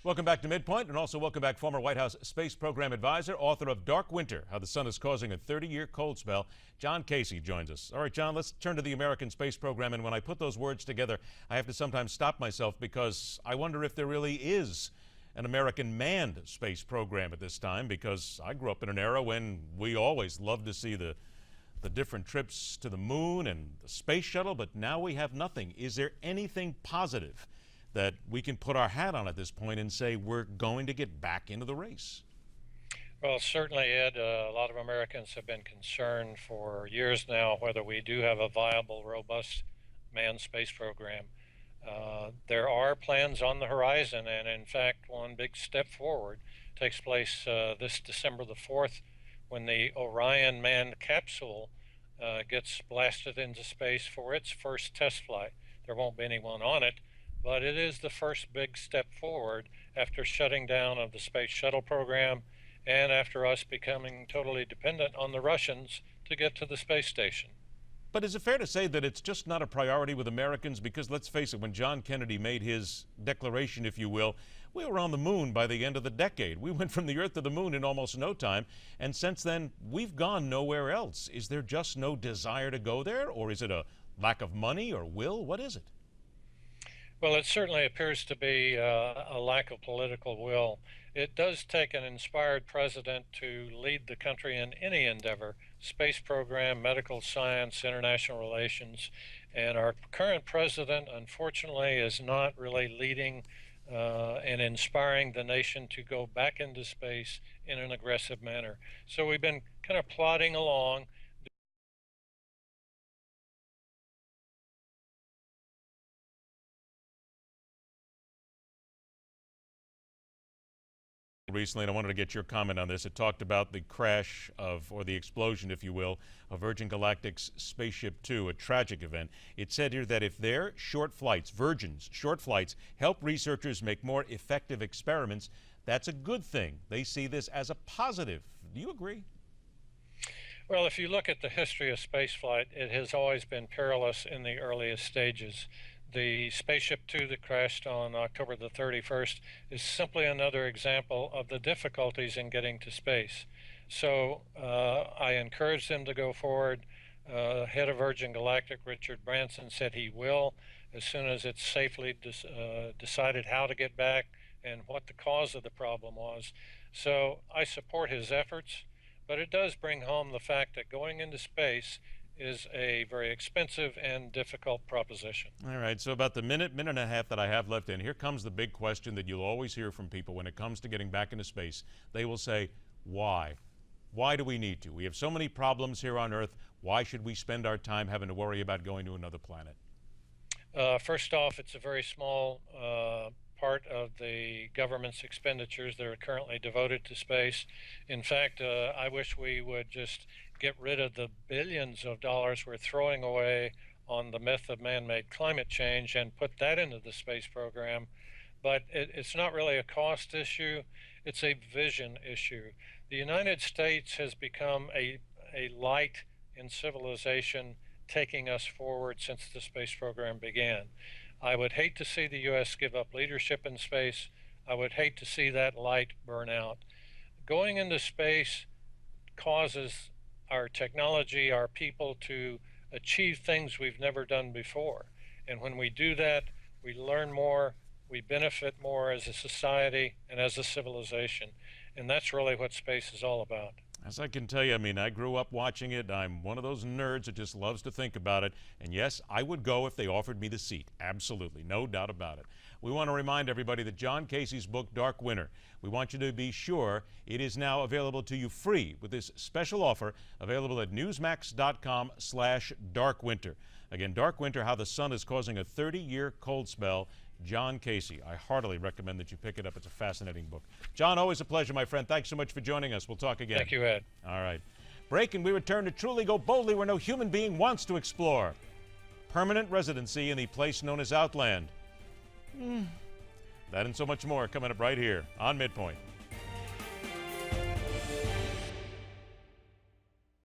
Welcome back to MidPoint, and also welcome back former White House Space Program Advisor, author of Dark Winter, How the Sun is Causing a 30-Year Cold Spell. John Casey joins us. All right, John, let's turn to the American space program, and when I put those words together, I have to sometimes stop myself because I wonder if there really is an American manned space program at this time, because I grew up in an era when we always loved to see the different trips to the moon and the space shuttle, but now we have nothing. Is there anything positive that we can put our hat on at this point and say we're going to get back into the race? Well, certainly, Ed, a lot of Americans have been concerned for years now whether we do have a viable, robust manned space program. There are plans on the horizon, and in fact, one big step forward takes place this December the 4th when the Orion manned capsule gets blasted into space for its first test flight. There won't be anyone on it, but it is the first big step forward after shutting down of the space shuttle program and after us becoming totally dependent on the Russians to get to the space station. But is it fair to say that it's just not a priority with Americans? Because let's face it, when John Kennedy made his declaration, if you will, we were on the moon by the end of the decade. We went from the Earth to the moon in almost no time, and since then, we've gone nowhere else. Is there just no desire to go there, or is it a lack of money or will? What is it? Well, it certainly appears to be a lack of political will. It does take an inspired president to lead the country in any endeavor, space program, medical science, international relations. And our current president, unfortunately, is not really leading and inspiring the nation to go back into space in an aggressive manner. So we've been kind of plodding along. Recently, and I wanted to get your comment on this. It talked about the crash of, or the explosion, if you will, of Virgin Galactic's Spaceship Two, a tragic event. It said here that if their short flights, Virgin's short flights, help researchers make more effective experiments, that's a good thing. They see this as a positive. Do you agree? Well, if you look at the history of spaceflight, it has always been perilous in the earliest stages. The Spaceship Two that crashed on October the 31st is simply another example of the difficulties in getting to space. So I encourage them to go forward. Head of Virgin Galactic, Richard Branson, said he will as soon as it's safely decided how to get back and what the cause of the problem was. So I support his efforts, but it does bring home the fact that going into space is a very expensive and difficult proposition. All right, so about the minute and a half that I have left in, here comes the big question that you'll always hear from people when it comes to getting back into space. They will say, why? Why do we need to? We have so many problems here on Earth. Why should we spend our time having to worry about going to another planet? First off, it's a very small part of the government's expenditures that are currently devoted to space. In fact, I wish we would just get rid of the billions of dollars we're throwing away on the myth of man-made climate change and put that into the space program. But it's not really a cost issue, it's a vision issue. The United States has become a light in civilization, taking us forward since the space program began. I would hate to see the U.S. give up leadership in space. I would hate to see that light burn out. Going into space causes our technology, our people to achieve things we've never done before. And when we do that, we learn more, we benefit more as a society and as a civilization. And that's really what space is all about. As I can tell you, I mean, I grew up watching it. I'm one of those nerds that just loves to think about it. And yes, I would go if they offered me the seat. Absolutely, no doubt about it. We want to remind everybody that John Casey's book, Dark Winter, we want you to be sure it is now available to you free with this special offer available at newsmax.com/darkwinter. Again, Dark Winter, How the Sun is Causing a 30-Year Cold Spell. John Casey. I heartily recommend that you pick it up. It's a fascinating book. John, always a pleasure, my friend. Thanks so much for joining us. We'll talk again. Thank you, Ed. All right. Break, and we return to Truly Go Boldly Where No Human Being Wants to Explore. Permanent residency in the place known as Outland. That and so much more coming up right here on MidPoint.